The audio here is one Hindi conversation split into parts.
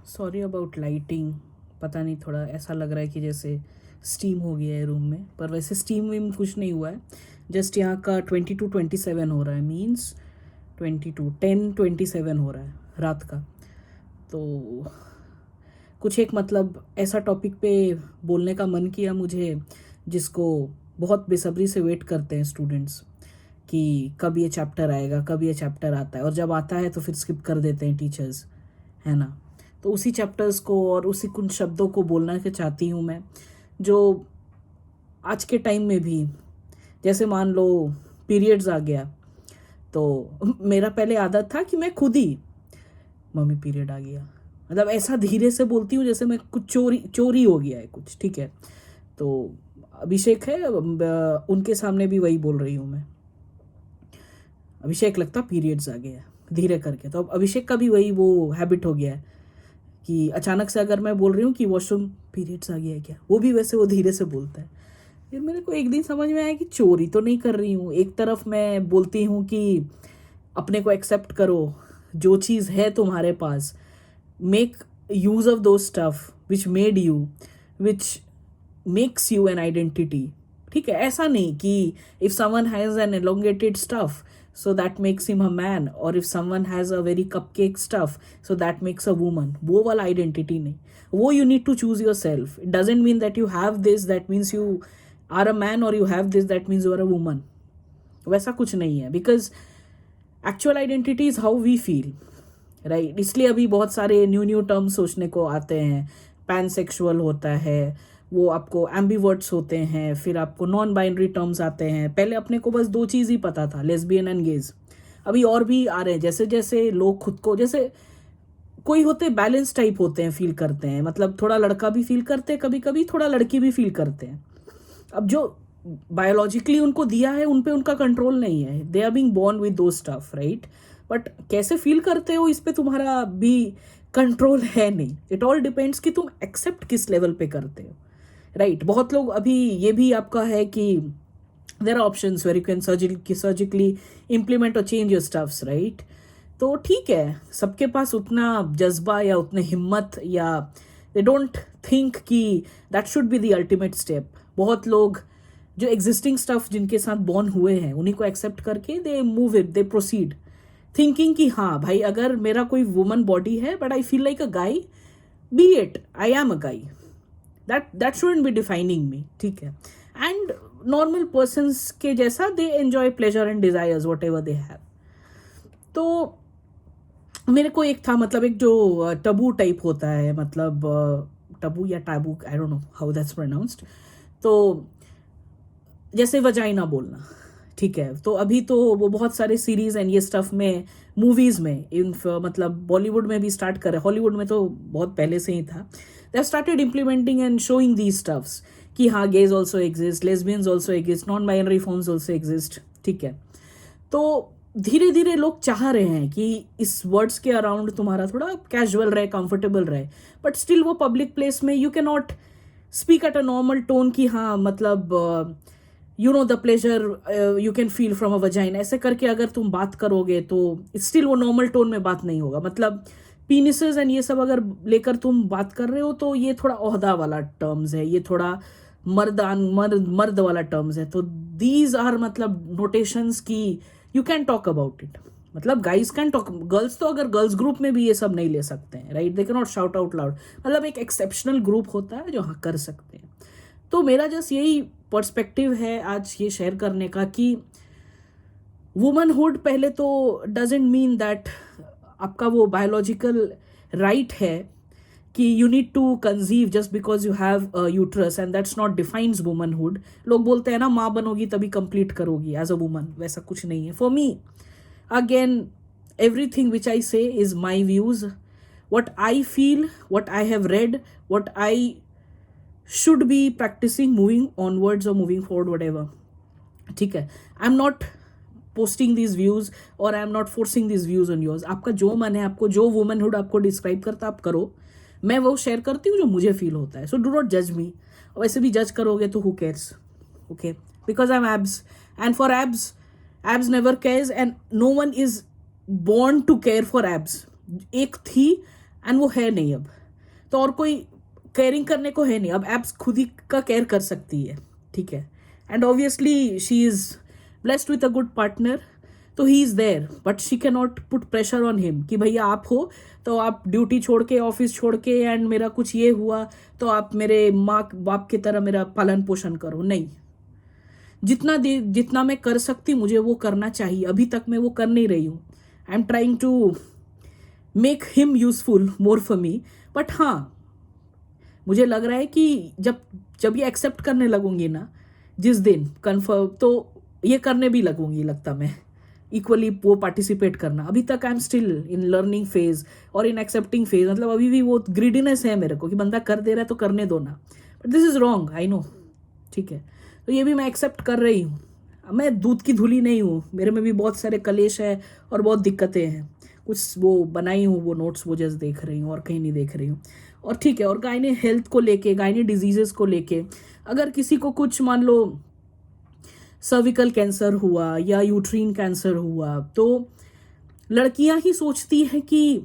Sorry about lighting. पता नहीं, थोड़ा ऐसा लग रहा है कि जैसे स्टीम हो गया है रूम में, पर वैसे स्टीम वीम कुछ नहीं हुआ है। जस्ट यहाँ का 22:27 हो रहा है, मीन्स 10:27 हो रहा है रात का। तो कुछ एक मतलब ऐसा टॉपिक पे बोलने का मन किया मुझे, जिसको बहुत बेसब्री से वेट करते हैं स्टूडेंट्स कि कब ये चैप्टर आएगा, कब ये चैप्टर आता है, और जब आता है तो फिर स्किप कर देते हैं टीचर्स, है ना। तो उसी चैप्टर्स को और उसी कुछ शब्दों को बोलना के चाहती हूँ मैं, जो आज के टाइम में भी, जैसे मान लो पीरियड्स आ गया, तो मेरा पहले आदत था कि मैं खुद ही, मम्मी पीरियड आ गया, मतलब ऐसा धीरे से बोलती हूँ जैसे मैं कुछ चोरी चोरी हो गया है कुछ, ठीक है। तो अभिषेक है, उनके सामने भी वही बोल रही हूँ मैं, अभिषेक लगता पीरियड्स आ गया धीरे करके। तो अब अभिषेक का भी वही वो हैबिट हो गया है कि अचानक से अगर मैं बोल रही हूँ कि वॉशरूम पीरियड्स आ गया है क्या, वो भी वैसे वो धीरे से बोलता है। फिर मेरे को एक दिन समझ में आया कि चोरी तो नहीं कर रही हूँ। एक तरफ मैं बोलती हूँ कि अपने को एक्सेप्ट करो, जो चीज़ है तुम्हारे पास, मेक यूज ऑफ दो stuff which made you, which makes you an identity. ठीक है, ऐसा नहीं कि if someone has an elongated stuff so that makes him a man, or if someone has a very cupcake stuff so that makes a woman, वो वाला आइडेंटिटी नहीं। वो you need to choose yourself. It doesn't mean that you have this that means you are a man, or you have this that means you are a woman. वैसा कुछ नहीं है, because actual identity is how we feel, right? इसलिए अभी बहुत सारे न्यू टर्म्स सोचने को आते हैं। पैनसेक्सुअल होता है, वो आपको एम्बीवर्ट्स होते हैं, फिर आपको नॉन बाइनरी टर्म्स आते हैं। पहले अपने को बस दो चीज़ ही पता था, लेस्बियन एंड गेज। अभी और भी आ रहे हैं, जैसे जैसे लोग खुद को, जैसे कोई होते बैलेंस टाइप होते हैं, फील करते हैं, मतलब थोड़ा लड़का भी फील करते हैं कभी कभी, थोड़ा लड़की भी फील करते हैं। अब जो बायोलॉजिकली उनको दिया है उन पे उनका कंट्रोल नहीं है, they are being born with those stuff, right. But कैसे फील करते हो इस पे तुम्हारा भी कंट्रोल है नहीं। इट ऑल डिपेंड्स कि तुम एक्सेप्ट किस लेवल पे करते हो, राइट। बहुत लोग अभी ये भी आपका है कि there are options where you can surgically implement और चेंज योर स्टफ्स, राइट। तो ठीक है, सबके पास उतना जज्बा या उतने हिम्मत, या दे डोंट थिंक कि that should be the ultimate step. बहुत लोग जो एग्जिस्टिंग स्टफ जिनके साथ बॉर्न हुए हैं उन्हीं को एक्सेप्ट करके they move it, they proceed, thinking कि हाँ भाई, अगर मेरा कोई वुमन बॉडी है but I feel like a guy, B it, I am a guy, that shouldn't be defining me, ठीक है। एंड नॉर्मल पर्सन्स के जैसा they enjoy pleasure and desires what ever they have. तो मेरे को एक था, मतलब एक जो टबू टाइप होता है, मतलब टबू या taboo, I don't know how that's pronounced. तो जैसे वजाइना बोलना, ठीक है। तो अभी तो वो बहुत सारे सीरीज एंड ये स्टफ में, मूवीज में, इन मतलब बॉलीवुड में भी स्टार्ट करे, हॉलीवुड में तो बहुत पहले से ही था, they have started implementing and showing these stuffs कि हाँ, gauge also exist, lesbians also exist, non binary forms also exist, ठीक है। तो धीरे धीरे लोग चाह रहे हैं कि इस वर्ड्स के अराउंड तुम्हारा थोड़ा कैजुअल रहे, कंफर्टेबल रहे, बट स्टिल वो पब्लिक प्लेस में you can not speak at a normal tone कि हाँ, मतलब you know the pleasure you can feel from a vagina, ऐसे करके अगर तुम बात करोगे तो स्टिल वो नॉर्मल टोन में बात नहीं होगा। मतलब पीनिसेस एंड ये सब अगर लेकर तुम बात कर रहे हो तो ये थोड़ा ओहदा वाला टर्म्स है, ये थोड़ा मर्द वाला टर्म्स है। तो दीज आर मतलब नोटेशंस की you can talk about it, मतलब गाइज कैन टॉक, गर्ल्स तो अगर गर्ल्स ग्रुप में भी ये सब नहीं ले सकते हैं, right, they can not shout out loud. मतलब एक एक्सेप्शनल ग्रुप होता है जो हाँ कर सकते हैं। तो मेरा जस्ट यही पर्सपेक्टिव है आज ये शेयर करने का कि वुमनहुड पहले तो डजेंट मीन दैट आपका वो बायोलॉजिकल राइट है कि you need to conceive just because you have uterus, and that's not defines womanhood. लोग बोलते हैं ना, माँ बनोगी तभी कंप्लीट करोगी एज अ वुमन, वैसा कुछ नहीं है। For me again, everything which I say is my views, what I feel, what I have read, what I should be practicing moving onwards or moving forward, whatever, ठीक है। I am not posting these views और I am not forcing these views on yours. आपका जो मन है, आपको जो वुमनहुड आपको डिस्क्राइब करता आप करो, मैं वो शेयर करती हूँ जो मुझे फील होता है। सो डू नॉट जज मी। वैसे भी जज करोगे तो who cares, okay, because I am abs, and for abs, abs never cares, and no one is born to care for abs। एक थी एंड वो है नहीं अब, तो और कोई केयरिंग करने को है नहीं, अब एप्स खुद ही का केयर कर सकती है, ठीक है। And obviously she is blessed with a good partner, तो he is there, but she can not put pressure on him कि भैया आप हो तो आप ड्यूटी छोड़ के, ऑफिस छोड़ के, एंड मेरा कुछ ये हुआ तो आप मेरे माँ बाप की तरह मेरा पालन पोषण करो। नहीं, जितना मैं कर सकती मुझे वो करना चाहिए, अभी तक मैं वो कर नहीं रही हूँ। I am trying to make him useful more for me, but हाँ मुझे लग रहा है कि जब जब ये एक्सेप्ट करने लगूंगी ना, जिस दिन कन्फर्म, तो ये करने भी लगूंगी, लगता मैं इक्वली वो पार्टिसिपेट करना। अभी तक I am still in learning phase और इन एक्सेप्टिंग फेज, मतलब अभी भी वो ग्रीडीनेस है मेरे को कि बंदा कर दे रहा है तो करने दो ना, but this is wrong, I know, ठीक है। तो ये भी मैं एक्सेप्ट कर रही हूँ, मैं दूध की धुली नहीं हूँ, मेरे में भी बहुत सारे कलेश है और बहुत दिक्कतें हैं। कुछ वो बनाई हूँ वो नोट्स, वो जस्ट देख रही हूँ और कहीं नहीं देख रही हूँ, और ठीक है। और गायने हेल्थ को लेके, गायने डिजीजेस को लेके, अगर किसी को कुछ मान लो सर्विकल कैंसर हुआ या यूट्रीन कैंसर हुआ, तो लड़कियां ही सोचती हैं कि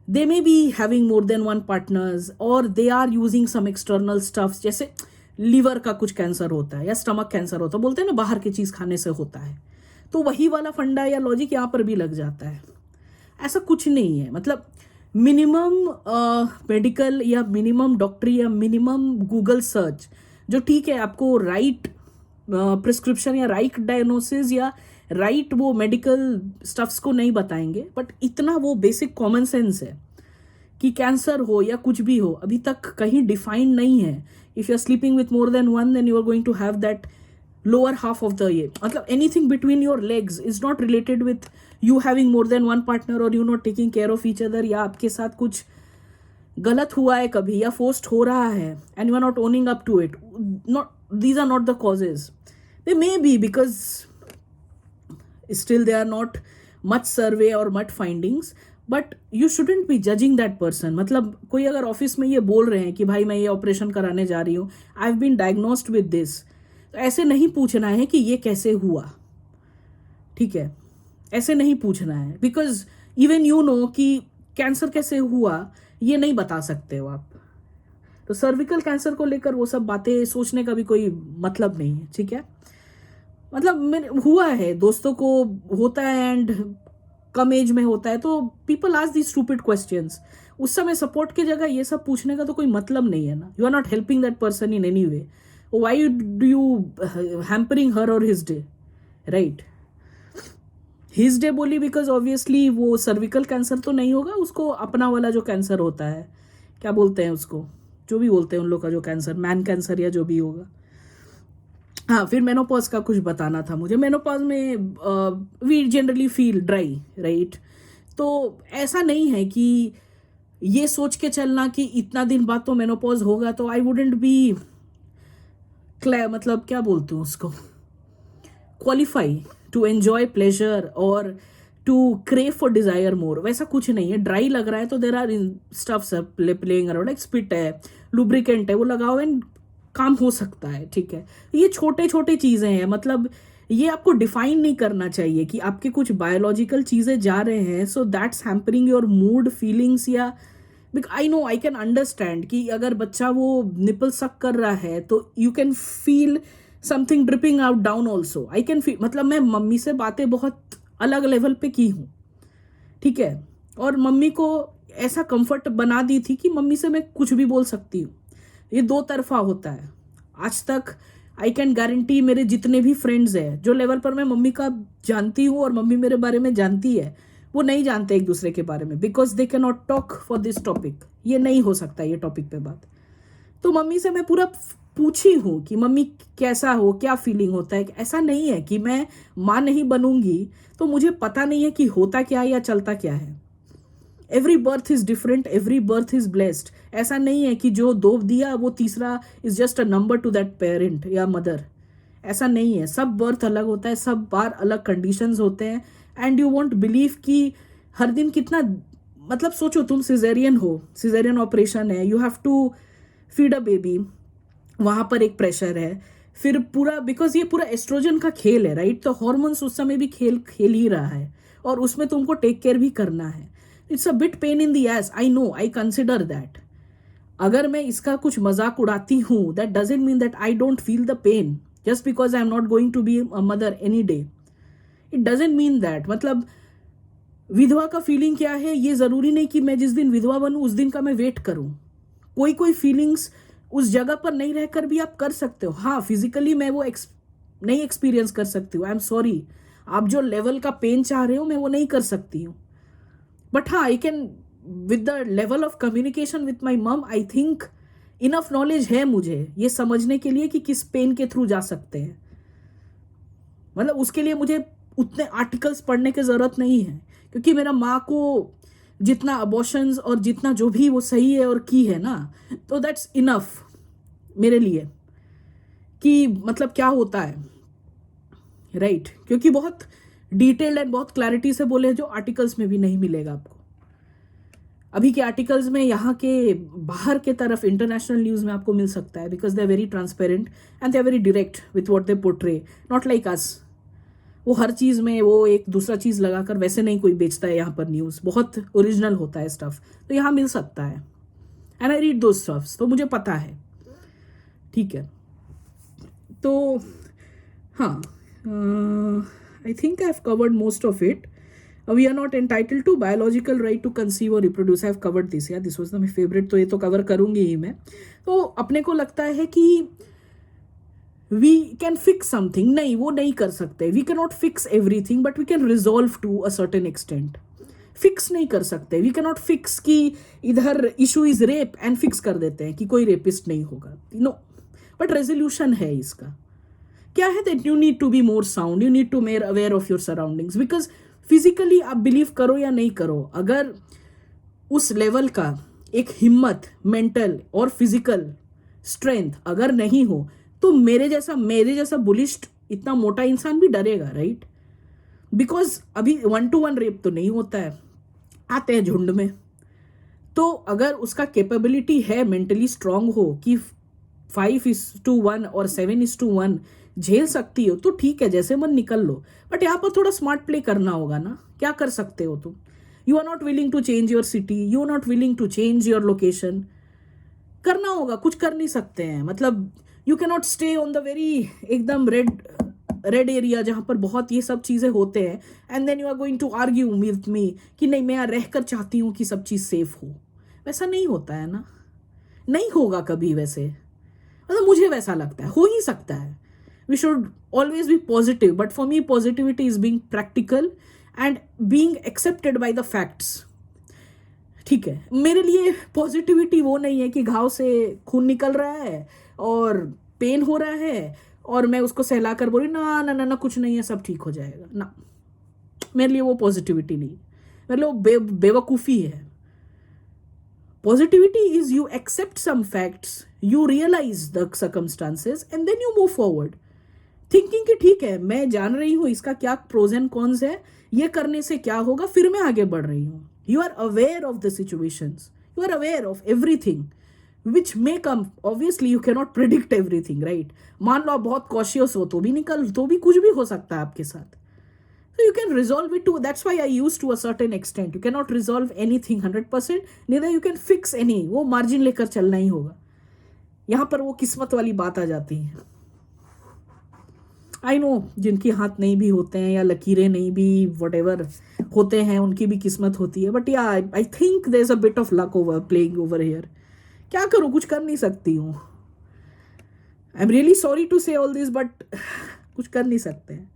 they may be having more than one partners और they are using some external stuffs, जैसे लीवर का कुछ कैंसर होता है या स्टमक कैंसर होता है, बोलते हैं ना बाहर की चीज़ खाने से होता है, तो वही वाला फंडा या लॉजिक यहाँ पर भी लग जाता है। ऐसा कुछ नहीं है, मतलब मिनिमम मेडिकल या मिनिमम डॉक्टरी या मिनिमम गूगल सर्च, जो ठीक है आपको राइट प्रिस्क्रिप्शन या राइट डायग्नोसिस या राइट वो मेडिकल स्टफ्स को नहीं बताएंगे, बट इतना वो बेसिक कॉमन सेंस है कि कैंसर हो या कुछ भी हो, अभी तक कहीं डिफाइंड नहीं है। If you are sleeping with more than one, then you are going to have that lower half of the ये, मतलब anything between your legs is not related with you having more than one partner और you not taking care of each other, या आपके साथ कुछ गलत हुआ है कभी या फोर्स्ड हो रहा है and you are not owning up to it, not, these are not the causes. They may be because still there are not much survey or much findings, but you shouldn't be judging that person. मतलब कोई अगर ऑफिस में ये बोल रहे हैं कि भाई मैं ये ऑपरेशन कराने जा रही हूँ, I have been diagnosed with this, तो ऐसे नहीं पूछना है कि ये कैसे हुआ, ठीक है, ऐसे नहीं पूछना है, बिकॉज इवन यू नो कि कैंसर कैसे हुआ ये नहीं बता सकते हो आप। तो सर्विकल कैंसर को लेकर वो सब बातें सोचने का भी कोई मतलब नहीं है, ठीक है। मतलब मैंने हुआ है, दोस्तों को होता है एंड कम एज में होता है, तो people ask these stupid questions. उस समय सपोर्ट की जगह ये सब पूछने का तो कोई मतलब नहीं है ना, you are not helping that person in any way, why do you hampering her और his day, right. His day बोली बिकॉज ऑब्वियसली वो सर्विकल कैंसर तो नहीं होगा, उसको अपना वाला जो कैंसर होता है, क्या बोलते हैं उसको, जो भी बोलते हैं उन लोग का जो कैंसर, मैन कैंसर या जो भी होगा। हाँ, फिर मेनोपॉज का कुछ बताना था मुझे। मेनोपॉज में we generally feel dry, right. तो ऐसा नहीं है कि ये सोच के चलना कि इतना दिन बाद तो मेनोपॉज होगा, तो आई वुडेंट बी मतलब क्या बोलते हैं उसको, क्वालिफाई टू एंजॉय प्लेजर और to crave for desire more, वैसा कुछ नहीं है। ड्राई लग रहा है तो there are stuffs playing around, like spit है, लुब्रिकेंट है, वो लगाओ एंड काम हो सकता है, ठीक है। ये छोटे छोटे चीजें हैं, मतलब ये आपको डिफाइन नहीं करना चाहिए कि आपके कुछ बायोलॉजिकल चीजें जा रहे हैं, so that's hampering your mood, feelings, या I know, I can understand कि अगर बच्चा वो निपल सक कर रहा है तो you can feel something dripping out down also, I can feel, मतलब मैं मम्मी से बातें बहुत अलग लेवल पे की हूँ, ठीक है, और मम्मी को ऐसा कंफर्ट बना दी थी कि मम्मी से मैं कुछ भी बोल सकती हूँ। ये दो तरफा होता है। आज तक आई कैन गारंटी मेरे जितने भी फ्रेंड्स हैं, जो लेवल पर मैं मम्मी का जानती हूँ और मम्मी मेरे बारे में जानती है, वो नहीं जानते एक दूसरे के बारे में, because they can not talk for this topic. ये नहीं हो सकता ये टॉपिक पे बात। तो मम्मी से मैं पूरा पूछी हूँ कि मम्मी कैसा हो, क्या फीलिंग होता है। ऐसा नहीं है कि मैं माँ नहीं बनूंगी तो मुझे पता नहीं है कि होता क्या है या चलता क्या है। Every birth is different, every birth is blessed. ऐसा नहीं है कि जो दो दिया वो तीसरा is just a number two that parent या मदर, ऐसा नहीं है। सब बर्थ अलग होता है, सब बार अलग कंडीशंस होते हैं। एंड यू वॉन्ट बिलीव कि हर दिन कितना, मतलब सोचो तुम सिजेरियन हो, सिजेरियन ऑपरेशन है, you have to feed a baby, वहां पर एक प्रेशर है, फिर पूरा, बिकॉज ये पूरा एस्ट्रोजन का खेल है, राइट। तो हॉर्मोन्स उस समय भी खेल ही रहा है और उसमें तुमको टेक केयर भी करना है। It's a bit pain in the ass, I know, I consider that. अगर मैं इसका कुछ मजाक उड़ाती हूँ, that doesn't mean that I don't feel the pain just because I am not going to be a mother any day. It doesn't mean that. मतलब विधवा का फीलिंग क्या है, ये जरूरी नहीं कि मैं जिस दिन विधवा बनूं उस दिन का मैं वेट करूं. कोई कोई फीलिंग्स उस जगह पर नहीं रहकर भी आप कर सकते हो. हाँ, फिजिकली मैं वो नहीं एक्सपीरियंस कर सकती हूँ, आई एम सॉरी. आप जो लेवल का पेन चाह रहे हो मैं वो नहीं कर सकती हूँ. बट हाँ, I can with the level of communication with my मम, आई थिंक इनफ नॉलेज है मुझे ये समझने के लिए कि किस पेन के थ्रू जा सकते हैं. मतलब उसके लिए मुझे उतने आर्टिकल्स पढ़ने की जरूरत नहीं है, क्योंकि मेरा माँ को जितना अबॉर्शंस और जितना जो भी वो सही है और की है ना, तो दैट्स इनफ मेरे लिए कि मतलब क्या होता है, राइट. क्योंकि बहुत डिटेल्ड एंड बहुत क्लैरिटी से बोले जो आर्टिकल्स में भी नहीं मिलेगा आपको. अभी के आर्टिकल्स में यहाँ के बाहर के तरफ इंटरनेशनल न्यूज में आपको मिल सकता है, because they are very transparent and they are very direct with what they portray, not like us. वो हर चीज में वो एक दूसरा चीज लगाकर वैसे नहीं कोई बेचता है यहाँ पर न्यूज. बहुत ओरिजिनल होता है स्टफ, तो यहाँ मिल सकता है. And I read those stuffs, तो मुझे पता है. ठीक है, तो हाँ, I think I have covered most of it. We are not entitled to biological right to conceive और reproduce. I have covered this. यार दिस वाज माय फेवरेट, तो ये तो कवर करूंगी ही मैं. तो अपने को लगता है कि वी कैन फिक्स समथिंग. नहीं, वो नहीं कर सकते. We can not fix everything, but we can resolve to a certain extent. Fix नहीं कर सकते. वी कैन नॉट फिक्स कि इधर issue is rape and fix कर देते हैं कि कोई रेपिस्ट नहीं होगा. नो, बट रेजोल्यूशन है इसका. क्या है that you need to be more sound, you need to more aware of your surroundings. Because physically आप बिलीव करो या नहीं करो, अगर उस लेवल का एक हिम्मत, मेंटल और फिजिकल स्ट्रेंथ अगर नहीं हो, तो मेरे जैसा बुलिस्ट इतना मोटा इंसान भी डरेगा, राइट. बिकॉज अभी 1-to-1 रेप तो नहीं होता है, आते हैं झुंड में. तो अगर उसका कैपेबिलिटी है मेंटली स्ट्रांग हो कि 5:1 और 7:1 झेल सकती हो, तो ठीक है, जैसे मन निकल लो. बट यहाँ पर थोड़ा स्मार्ट प्ले करना होगा ना. क्या कर सकते हो तुम? You are not willing to change your city, you are not willing to change your location. करना होगा, कुछ कर नहीं सकते हैं. मतलब you can not stay on the very एकदम रेड एरिया जहां पर बहुत ये सब चीजें होते हैं, and then you are going to argue with me कि नहीं, मैं यहाँ रहकर चाहती हूँ कि सब चीज सेफ हो. वैसा नहीं होता है ना, नहीं होगा कभी वैसे. मतलब मुझे वैसा लगता है, हो ही सकता है. We should always be positive, but for me positivity is being practical and being accepted by the facts. ठीक है, मेरे लिए पॉजिटिविटी वो नहीं है कि घाव से खून निकल रहा है और पेन हो रहा है और मैं उसको सहला कर बोली ना ना ना ना कुछ नहीं है, सब ठीक हो जाएगा ना. मेरे लिए वो पॉजिटिविटी नहीं, मेरे लिए वो बेवकूफ़ी है. Positivity is you accept some facts, you realize the circumstances and then you move forward. Thinking कि ठीक है, मैं जान रही हूँ इसका क्या प्रोज एंड कॉन्स है, ये करने से क्या होगा, फिर मैं आगे बढ़ रही हूँ. You are aware of the situations, you are aware of everything which may come. Obviously you cannot predict everything, right? मान लो आप बहुत cautious हो, तो भी कुछ भी हो सकता है आपके साथ. So you can resolve it too. That's why I use to a certain extent. You cannot resolve anything 100%. Neither you can fix any. वो मार्जिन लेकर चलना ही होगा. यहाँ पर वो किस्मत वाली बात आ जाती है. I know जिनके हाथ नहीं भी होते हैं या लकीरें नहीं भी whatever होते हैं, उनकी भी किस्मत होती है. But yeah, I think there's a bit of luck playing over here. क्या करूँ, कुछ कर नहीं सकती हूँ. I'm really sorry to say all this, but कुछ कर नहीं सकते हैं.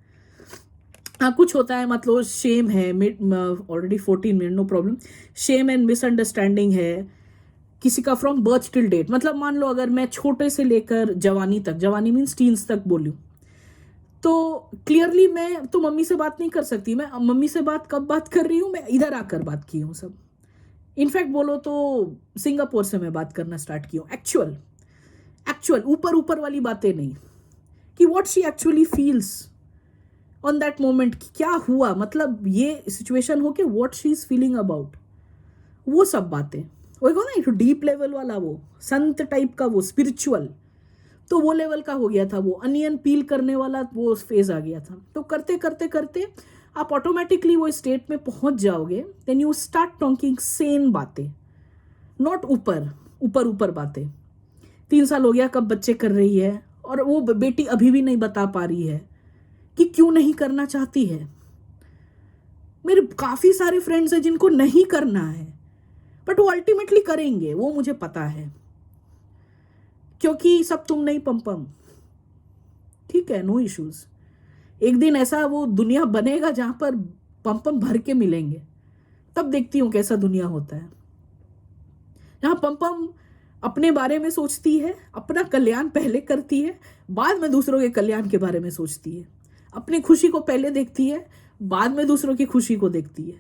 हाँ, कुछ होता है, मतलब शेम है. Already 14 minute, no problem. Shame and misunderstanding है किसी का फ्रॉम बर्थ टिल डेट. मतलब मान लो अगर मैं छोटे से लेकर जवानी तक, जवानी मीन्स टीन्स तक बोलूँ, तो क्लियरली मैं तो मम्मी से बात नहीं कर सकती. मैं मम्मी से कब बात कर रही हूँ, मैं इधर आकर बात की हूँ सब. इनफैक्ट बोलो तो सिंगापुर से मैं बात करना स्टार्ट की हूँ. एक्चुअल ऊपर वाली बातें नहीं, कि what she actually feels on that moment, क्या हुआ, मतलब ये सिचुएशन हो के what she is feeling about, वो सब बातें. वो ना एक डीप लेवल वाला, वो संत टाइप का, वो स्पिरिचुअल, तो वो लेवल का हो गया था. वो अनियन पील करने वाला वो फेज आ गया था. तो करते करते करते आप ऑटोमेटिकली वो स्टेट में पहुंच जाओगे. Then you start talking sane बातें, नॉट ऊपर ऊपर ऊपर बातें. 3 साल हो गया कब बच्चे कर रही है, और वो बेटी अभी भी नहीं बता पा रही है कि क्यों नहीं करना चाहती है. मेरे काफ़ी सारे फ्रेंड्स हैं जिनको नहीं करना है, बट वो अल्टीमेटली करेंगे, वो मुझे पता है, क्योंकि सब तुम नहीं पम. ठीक है, नो इश्यूज. एक दिन ऐसा वो दुनिया बनेगा जहां पर पम भर के मिलेंगे, तब देखती हूँ कैसा दुनिया होता है. जहां पम अपने बारे में सोचती है, अपना कल्याण पहले करती है, बाद में दूसरों के कल्याण के बारे में सोचती है. अपनी खुशी को पहले देखती है, बाद में दूसरों की खुशी को देखती है.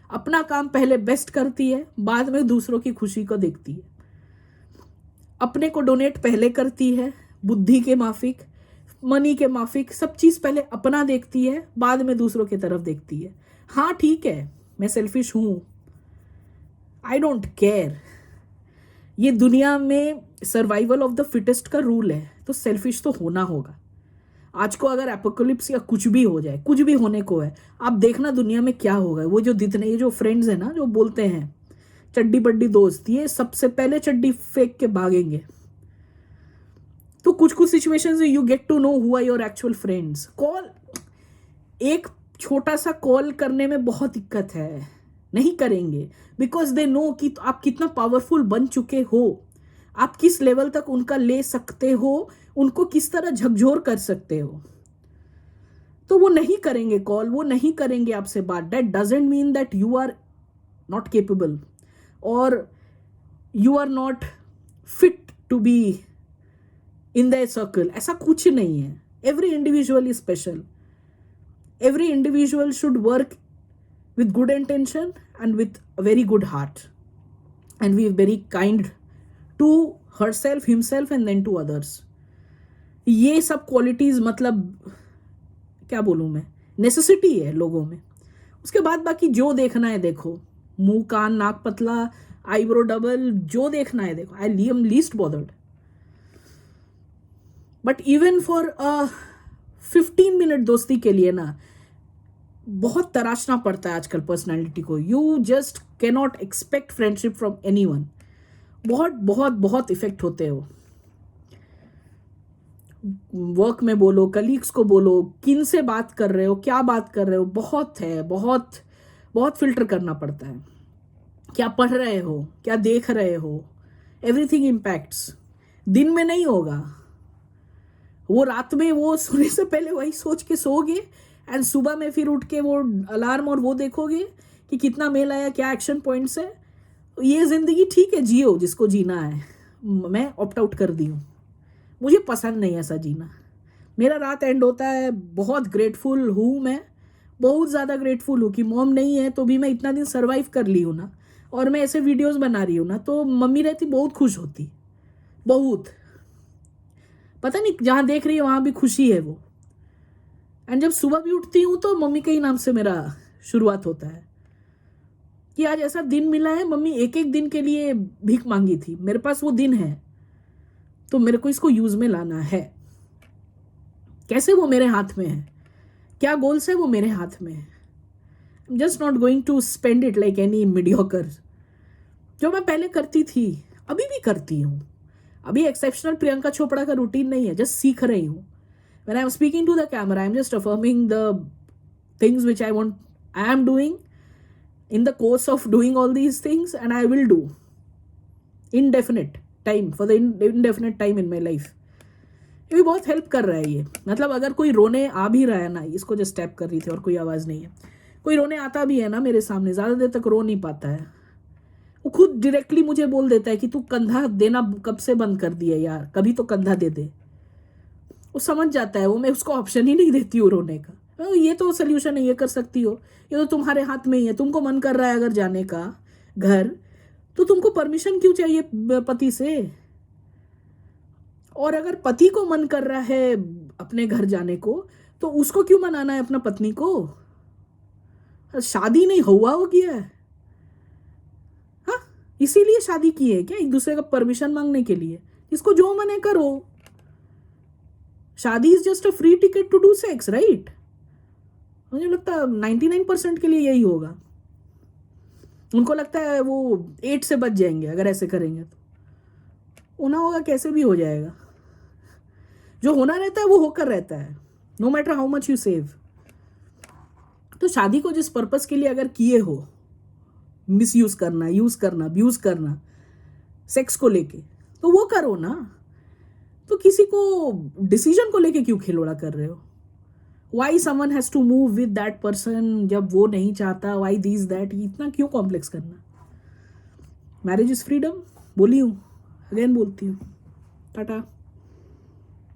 अपना काम पहले बेस्ट करती है, बाद में दूसरों की खुशी को देखती है. अपने को डोनेट पहले करती है, बुद्धि के माफिक, मनी के माफिक, सब चीज़ पहले अपना देखती है, बाद में दूसरों की तरफ देखती है. हाँ ठीक है, मैं सेल्फिश हूँ, आई डोंट केयर. ये दुनिया में सर्वाइवल ऑफ द फिटेस्ट का रूल है, तो सेल्फिश तो होना होगा. आज को अगर एपोकलिप्स या कुछ भी हो जाए, कुछ भी होने को है, आप देखना दुनिया में क्या होगा. वो जो जितने ये जो फ्रेंड्स हैं ना, जो बोलते हैं चड्डी बड्डी दोस्त, ये सबसे पहले चड्डी फेंक के भागेंगे. तो कुछ कुछ situations you get to know who are your actual friends. Call, एक छोटा सा कॉल करने में बहुत दिक्कत है, नहीं करेंगे, बिकॉज दे नो कि आप कितना पावरफुल बन चुके हो, आप किस लेवल तक उनका ले सकते हो, उनको किस तरह झकझोर कर सकते हो. तो वो नहीं करेंगे कॉल, वो नहीं करेंगे आपसे बात. That doesn't mean that you are not capable और you are not fit to be in the circle. ऐसा कुछ नहीं है. Every individual is special. Every individual should work with good intention and with a very good heart, and be very kind to herself, himself and then to others. ये सब क्वालिटीज मतलब क्या बोलूँ मैं, नेसेसिटी है लोगों में. उसके बाद बाकी जो देखना है देखो, मुंह कान नाक पतला आईब्रो डबल, जो देखना है देखो. I am least bothered. But even for 15 minute दोस्ती के लिए ना बहुत तराशना पड़ता है आजकल पर्सनालिटी को. You just cannot expect friendship from anyone. बहुत बहुत बहुत इफेक्ट होते हो. वर्क में बोलो, कलीग्स को बोलो, किन से बात कर रहे हो, क्या बात कर रहे हो, बहुत है, बहुत बहुत फिल्टर करना पड़ता है. क्या पढ़ रहे हो, क्या देख रहे हो, एवरीथिंग इम्पैक्ट्स. दिन में नहीं होगा वो, रात में वो सोने से पहले वही सोच के सोओगे, एंड सुबह में फिर उठ के वो अलार्म और वो देखोगे कि कितना मेल आया, क्या एक्शन पॉइंट्स है. ये ज़िंदगी ठीक है, जियो जिसको जीना है. मैं ऑप्ट आउट कर दी हूँ, मुझे पसंद नहीं ऐसा जीना. मेरा रात एंड होता है. बहुत ग्रेटफुल हूँ मैं, बहुत ज़्यादा ग्रेटफुल हूँ कि मॉम नहीं है तो भी मैं इतना दिन सर्वाइव कर ली हूँ ना, और मैं ऐसे वीडियोस बना रही हूँ ना, तो मम्मी रहती बहुत खुश होती, बहुत. पता नहीं जहाँ देख रही है वहाँ भी खुशी है वो. एंड जब सुबह भी उठती हूँ तो मम्मी के ही नाम से मेरा शुरुआत होता है कि आज ऐसा दिन मिला है. मम्मी एक एक दिन के लिए भीख मांगी थी, मेरे पास वो दिन है, तो मेरे को इसको यूज में लाना है. कैसे, वो मेरे हाथ में है. क्या गोल्स है, वो मेरे हाथ में है. I am just not going to spend it like any mediocre. जो मैं पहले करती थी अभी भी करती हूँ. अभी एक्सेप्शनल प्रियंका चोपड़ा का रूटीन नहीं है, जस्ट सीख रही हूँ. When I am speaking to the camera, I am just affirming the things which I am doing in the course of doing all these things, and I will do indefinite time, for the indefinite time in my life. ये भी बहुत हेल्प कर रहा है ये. मतलब अगर कोई रोने आ भी रहा है ना, इसको जस्ट टैप कर रही थी और कोई आवाज़ नहीं है, कोई रोने आता भी है ना मेरे सामने, ज़्यादा देर तक रो नहीं पाता है, वो खुद डायरेक्टली मुझे बोल देता है कि तू कंधा देना कब से बंद कर दिया यार, कभी तो कंधा दे दे. वो समझ जाता है. वो मैं उसको ऑप्शन ही नहीं देती हूँ रोने का. ये तो सोल्यूशन है, ये कर सकती हो, ये तो तुम्हारे हाथ में ही है. तुमको मन कर रहा है अगर जाने का घर, तो तुमको परमिशन क्यों चाहिए पति से. और अगर पति को मन कर रहा है अपने घर जाने को, तो उसको क्यों मनाना है अपना पत्नी को. शादी नहीं हुआ हो गया है, हाँ, इसीलिए शादी की है क्या, एक दूसरे का परमिशन मांगने के लिए. इसको जो मने करो. शादी is just a free ticket to do sex, right. मुझे लगता है 99% के लिए यही होगा। उनको लगता है वो 8 से बच जाएंगे अगर ऐसे करेंगे तो होना होगा, कैसे भी हो जाएगा। जो होना रहता है वो होकर रहता है, no matter how much you save. तो शादी को जिस पर्पस के लिए अगर किए हो, मिस यूज करना, यूज करना, अब्यूज करना सेक्स को लेके, तो वो करो ना। तो किसी को डिसीजन को लेके क्यों खिलवाड़ा कर रहे हो? Why someone has to move with that person जब वो नहीं चाहता, वाई दिस दैट, इतना क्यों कॉम्प्लेक्स करना? मैरिज इज फ्रीडम, बोली हूँ, अगेन बोलती हूँ। टाटा।